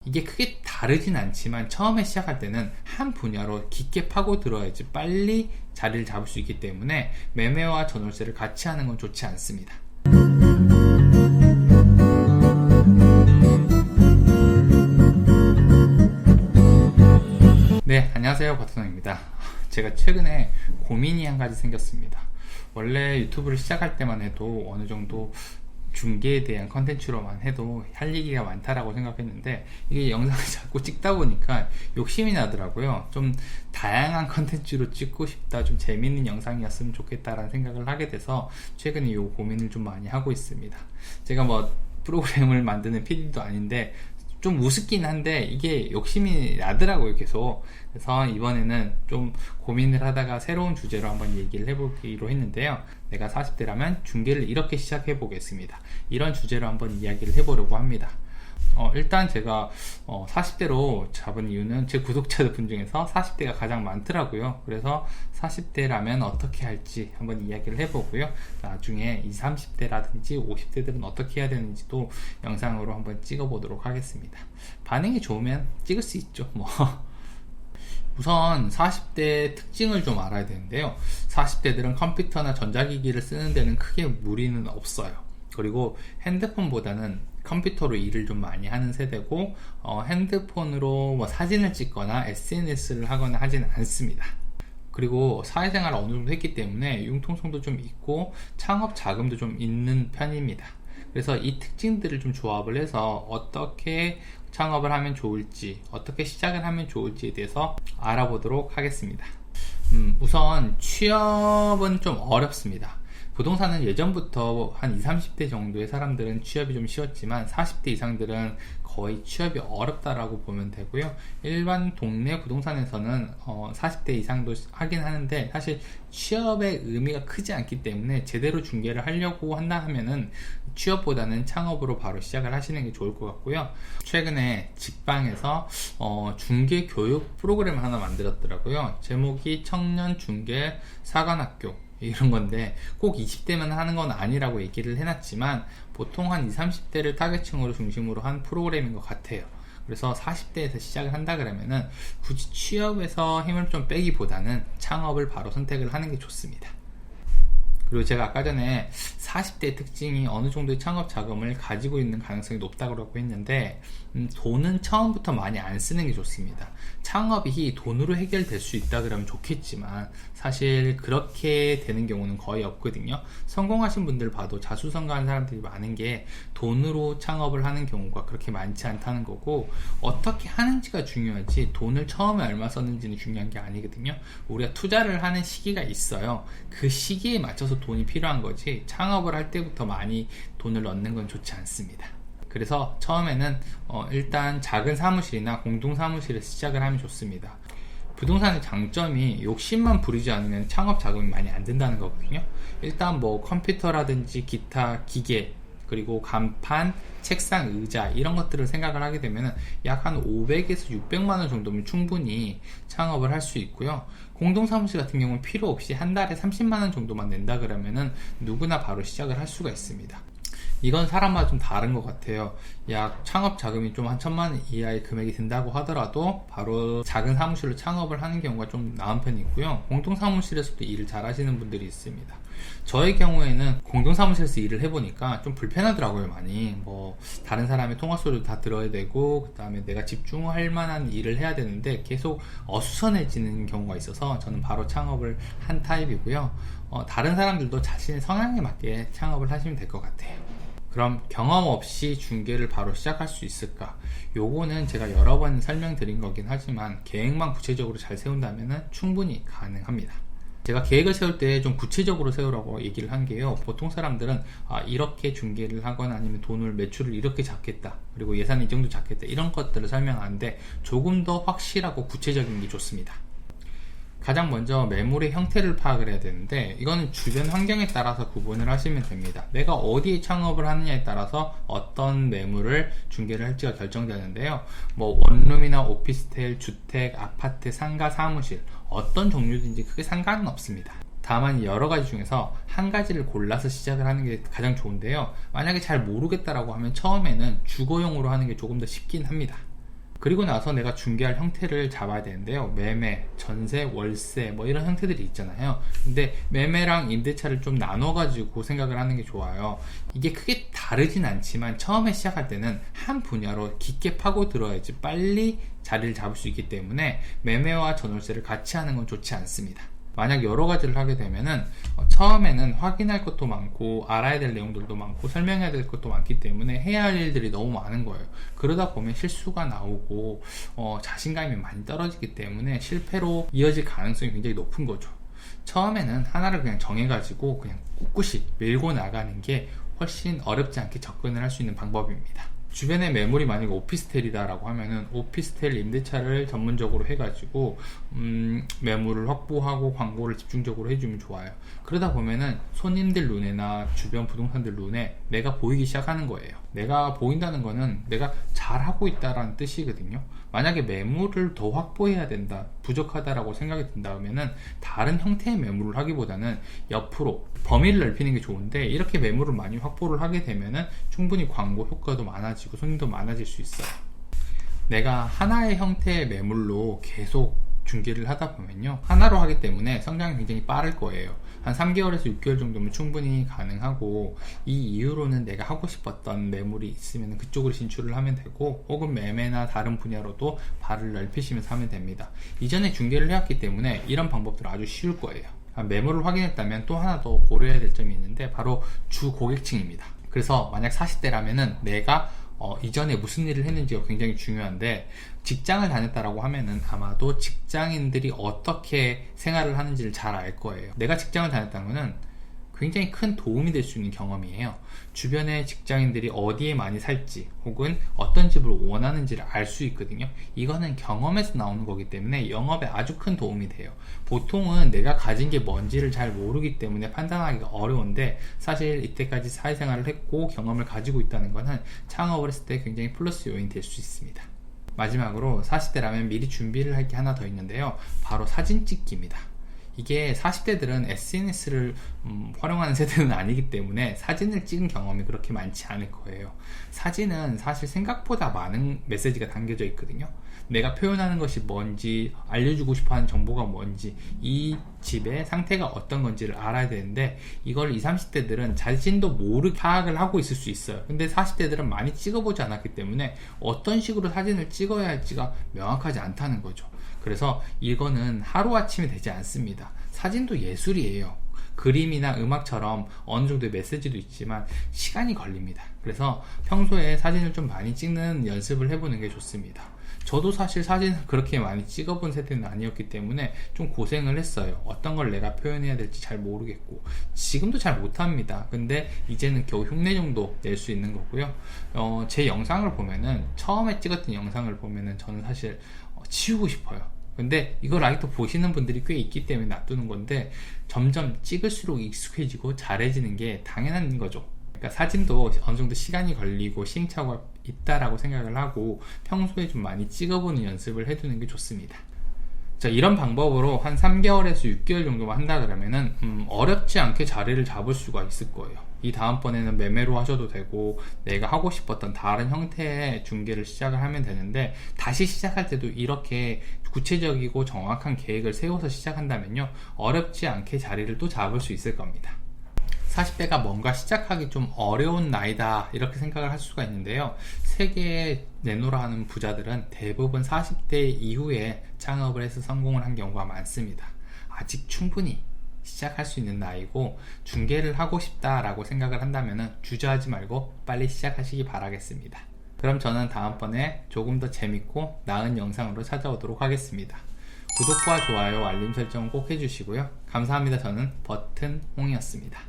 이게 크게 다르진 않지만 처음에 시작할 때는 한 분야로 깊게 파고들어야지 빨리 자리를 잡을 수 있기 때문에 매매와 전월세를 같이 하는 건 좋지 않습니다. 네, 안녕하세요, 버터너입니다. 제가 최근에 고민이 한 가지 생겼습니다. 원래 유튜브를 시작할 때만 해도 어느 정도 중개에 대한 컨텐츠로만 해도 할 얘기가 많다라고 생각했는데, 이게 영상을 자꾸 찍다 보니까 욕심이 나더라고요. 좀 다양한 컨텐츠로 찍고 싶다, 좀 재밌는 영상이었으면 좋겠다라는 생각을 하게 돼서 최근에 이 고민을 좀 많이 하고 있습니다. 제가 뭐 프로그램을 만드는 PD도 아닌데 좀 우습긴 한데 이게 욕심이 나더라고요, 계속. 그래서 이번에는 좀 고민을 하다가 새로운 주제로 한번 얘기를 해보기로 했는데요. 내가 40대라면 중개를 이렇게 시작해 보겠습니다. 이런 주제로 한번 이야기를 해보려고 합니다. 일단 제가 40대로 잡은 이유는 제 구독자분 중에서 40대가 가장 많더라고요. 그래서 40대라면 어떻게 할지 한번 이야기를 해보고요. 나중에 20, 30대라든지 50대들은 어떻게 해야 되는지도 영상으로 한번 찍어보도록 하겠습니다. 반응이 좋으면 찍을 수 있죠, 뭐. 우선 40대 특징을 좀 알아야 되는데요. 40대들은 컴퓨터나 전자기기를 쓰는 데는 크게 무리는 없어요. 그리고 핸드폰보다는 컴퓨터로 일을 좀 많이 하는 세대고, 핸드폰으로 뭐 사진을 찍거나 SNS를 하거나 하지는 않습니다. 그리고 사회생활을 어느 정도 했기 때문에 융통성도 좀 있고 창업 자금도 좀 있는 편입니다. 그래서 이 특징들을 좀 조합을 해서 어떻게 창업을 하면 좋을지, 어떻게 시작을 하면 좋을지에 대해서 알아보도록 하겠습니다. 우선 취업은 좀 어렵습니다. 부동산은 예전부터 한 20, 30대 정도의 사람들은 취업이 좀 쉬웠지만 40대 이상들은 거의 취업이 어렵다라고 보면 되고요. 일반 동네 부동산에서는 40대 이상도 하긴 하는데 사실 취업의 의미가 크지 않기 때문에 제대로 중개를 하려고 한다 하면은 취업보다는 창업으로 바로 시작을 하시는 게 좋을 것 같고요. 최근에 직방에서 중개 교육 프로그램을 하나 만들었더라고요. 제목이 청년 중개 사관학교 이런 건데, 꼭 20대만 하는 건 아니라고 얘기를 해놨지만 보통 한 20, 30대를 타겟층으로 중심으로 한 프로그램인 것 같아요. 그래서 40대에서 시작을 한다 그러면은 굳이 취업에서 힘을 좀 빼기보다는 창업을 바로 선택을 하는 게 좋습니다. 그리고 제가 아까 전에 40대의 특징이 어느 정도의 창업 자금을 가지고 있는 가능성이 높다고 했는데, 돈은 처음부터 많이 안 쓰는 게 좋습니다. 창업이 돈으로 해결될 수 있다 그러면 좋겠지만 사실 그렇게 되는 경우는 거의 없거든요. 성공하신 분들 봐도 자수성가한 사람들이 많은 게 돈으로 창업을 하는 경우가 그렇게 많지 않다는 거고, 어떻게 하는지가 중요하지 돈을 처음에 얼마 썼는지는 중요한 게 아니거든요. 우리가 투자를 하는 시기가 있어요. 그 시기에 맞춰서 돈이 필요한 거지 창업을 할 때부터 많이 돈을 넣는 건 좋지 않습니다. 그래서 처음에는 일단 작은 사무실이나 공동사무실에서 시작을 하면 좋습니다. 부동산의 장점이 욕심만 부리지 않으면 창업 자금이 많이 안 든다는 거거든요. 일단 뭐 컴퓨터라든지 기타 기계, 그리고 간판, 책상, 의자 이런 것들을 생각을 하게 되면 약 한 500에서 600만원 정도면 충분히 창업을 할 수 있고요. 공동사무실 같은 경우는 필요 없이 한 달에 30만원 정도만 낸다 그러면은 누구나 바로 시작을 할 수가 있습니다. 이건 사람마다 좀 다른 것 같아요. 약 창업 자금이 좀 한 1000만원 이하의 금액이 든다고 하더라도 바로 작은 사무실로 창업을 하는 경우가 좀 나은 편이 있고요. 공동사무실에서도 일을 잘 하시는 분들이 있습니다. 저의 경우에는 공동사무실에서 일을 해보니까 좀 불편하더라고요, 많이. 뭐 다른 사람의 통화 소리도 다 들어야 되고, 그 다음에 내가 집중할 만한 일을 해야 되는데 계속 어수선해지는 경우가 있어서 저는 바로 창업을 한 타입이고요. 다른 사람들도 자신의 성향에 맞게 창업을 하시면 될 것 같아요. 그럼 경험 없이 중개를 바로 시작할 수 있을까? 요거는 제가 여러 번 설명드린 거긴 하지만 계획만 구체적으로 잘 세운다면 충분히 가능합니다. 제가 계획을 세울 때 좀 구체적으로 세우라고 얘기를 한 게요, 보통 사람들은 이렇게 중개를 하거나 아니면 돈을 매출을 이렇게 잡겠다, 그리고 예산이 이 정도 잡겠다, 이런 것들을 설명하는데 조금 더 확실하고 구체적인 게 좋습니다. 가장 먼저 매물의 형태를 파악을 해야 되는데, 이거는 주변 환경에 따라서 구분을 하시면 됩니다. 내가 어디에 창업을 하느냐에 따라서 어떤 매물을 중개를 할지가 결정되는데요. 뭐 원룸이나 오피스텔, 주택, 아파트, 상가, 사무실 어떤 종류든지 크게 상관은 없습니다. 다만 여러 가지 중에서 한 가지를 골라서 시작을 하는 게 가장 좋은데요. 만약에 잘 모르겠다라고 하면 처음에는 주거용으로 하는 게 조금 더 쉽긴 합니다. 그리고 나서 내가 중개할 형태를 잡아야 되는데요. 매매, 전세, 월세 뭐 이런 형태들이 있잖아요. 근데 매매랑 임대차를 좀 나눠가지고 생각을 하는 게 좋아요. 이게 크게 다르진 않지만 처음에 시작할 때는 한 분야로 깊게 파고들어야지 빨리 자리를 잡을 수 있기 때문에 매매와 전월세를 같이 하는 건 좋지 않습니다. 만약 여러 가지를 하게 되면은 처음에는 확인할 것도 많고 알아야 될 내용들도 많고 설명해야 될 것도 많기 때문에 해야 할 일들이 너무 많은 거예요. 그러다 보면 실수가 나오고 자신감이 많이 떨어지기 때문에 실패로 이어질 가능성이 굉장히 높은 거죠. 처음에는 하나를 그냥 정해가지고 그냥 꿋꿋이 밀고 나가는 게 훨씬 어렵지 않게 접근을 할 수 있는 방법입니다. 주변에 매물이 만약 오피스텔이다 라고 하면은 오피스텔 임대차를 전문적으로 해가지고 매물을 확보하고 광고를 집중적으로 해주면 좋아요. 그러다 보면은 손님들 눈에나 주변 부동산들 눈에 내가 보이기 시작하는 거예요. 내가 보인다는 거는 내가 잘하고 있다라는 뜻이거든요. 만약에 매물을 더 확보해야 된다, 부족하다라고 생각이 든다면은 다른 형태의 매물을 하기보다는 옆으로 범위를 넓히는 게 좋은데, 이렇게 매물을 많이 확보를 하게 되면은 충분히 광고 효과도 많아지고 손님도 많아질 수 있어요. 내가 하나의 형태의 매물로 계속 중개를 하다 보면요, 하나로 하기 때문에 성장이 굉장히 빠를 거예요. 한 3개월에서 6개월 정도면 충분히 가능하고, 이 이후로는 내가 하고 싶었던 매물이 있으면 그쪽으로 진출을 하면 되고, 혹은 매매나 다른 분야로도 발을 넓히시면서 하면 됩니다. 이전에 중개를 해왔기 때문에 이런 방법들은 아주 쉬울 거예요. 매물을 확인했다면 또 하나 더 고려해야 될 점이 있는데, 바로 주 고객층입니다. 그래서 만약 40대라면은 내가 이전에 무슨 일을 했는지가 굉장히 중요한데, 직장을 다녔다라고 하면은 아마도 직장인들이 어떻게 생활을 하는지를 잘 알 거예요. 내가 직장을 다녔다는 거는 굉장히 큰 도움이 될 수 있는 경험이에요. 주변에 직장인들이 어디에 많이 살지 혹은 어떤 집을 원하는지를 알 수 있거든요. 이거는 경험에서 나오는 거기 때문에 영업에 아주 큰 도움이 돼요. 보통은 내가 가진 게 뭔지를 잘 모르기 때문에 판단하기가 어려운데, 사실 이때까지 사회생활을 했고 경험을 가지고 있다는 거는 창업을 했을 때 굉장히 플러스 요인이 될 수 있습니다. 마지막으로 40대라면 미리 준비를 할 게 하나 더 있는데요. 바로 사진 찍기입니다. 이게 40대들은 SNS를 활용하는 세대는 아니기 때문에 사진을 찍은 경험이 그렇게 많지 않을 거예요. 사진은 사실 생각보다 많은 메시지가 담겨져 있거든요. 내가 표현하는 것이 뭔지, 알려주고 싶어하는 정보가 뭔지, 이 집의 상태가 어떤 건지를 알아야 되는데, 이걸 20, 30대들은 자신도 모르게 파악을 하고 있을 수 있어요. 근데 40대들은 많이 찍어보지 않았기 때문에 어떤 식으로 사진을 찍어야 할지가 명확하지 않다는 거죠. 그래서 이거는 하루아침에 되지 않습니다. 사진도 예술이에요. 그림이나 음악처럼 어느 정도의 메시지도 있지만 시간이 걸립니다. 그래서 평소에 사진을 좀 많이 찍는 연습을 해보는 게 좋습니다. 저도 사실 사진을 그렇게 많이 찍어본 세대는 아니었기 때문에 좀 고생을 했어요. 어떤 걸 내가 표현해야 될지 잘 모르겠고, 지금도 잘 못합니다. 근데 이제는 겨우 흉내 정도 낼 수 있는 거고요. 제 영상을 보면은, 처음에 찍었던 영상을 보면은 저는 사실 치우고 싶어요. 근데 이걸 아직도 보시는 분들이 꽤 있기 때문에 놔두는 건데, 점점 찍을수록 익숙해지고 잘해지는 게 당연한 거죠. 그러니까 사진도 어느 정도 시간이 걸리고 시행착오가 있다라고 생각을 하고 평소에 좀 많이 찍어보는 연습을 해두는 게 좋습니다. 자, 이런 방법으로 한 3개월에서 6개월 정도만 한다 그러면은 어렵지 않게 자리를 잡을 수가 있을 거예요. 이 다음번에는 매매로 하셔도 되고, 내가 하고 싶었던 다른 형태의 중개를 시작을 하면 되는데, 다시 시작할 때도 이렇게 구체적이고 정확한 계획을 세워서 시작한다면요, 어렵지 않게 자리를 또 잡을 수 있을 겁니다. 40대가 뭔가 시작하기 좀 어려운 나이다, 이렇게 생각을 할 수가 있는데요. 세계에 내놓으라 하는 부자들은 대부분 40대 이후에 창업을 해서 성공을 한 경우가 많습니다. 아직 충분히 시작할 수 있는 나이고, 중개를 하고 싶다라고 생각을 한다면 주저하지 말고 빨리 시작하시기 바라겠습니다. 그럼 저는 다음번에 조금 더 재밌고 나은 영상으로 찾아오도록 하겠습니다. 구독과 좋아요, 알림 설정 꼭 해주시고요. 감사합니다. 저는 버튼 홍이었습니다.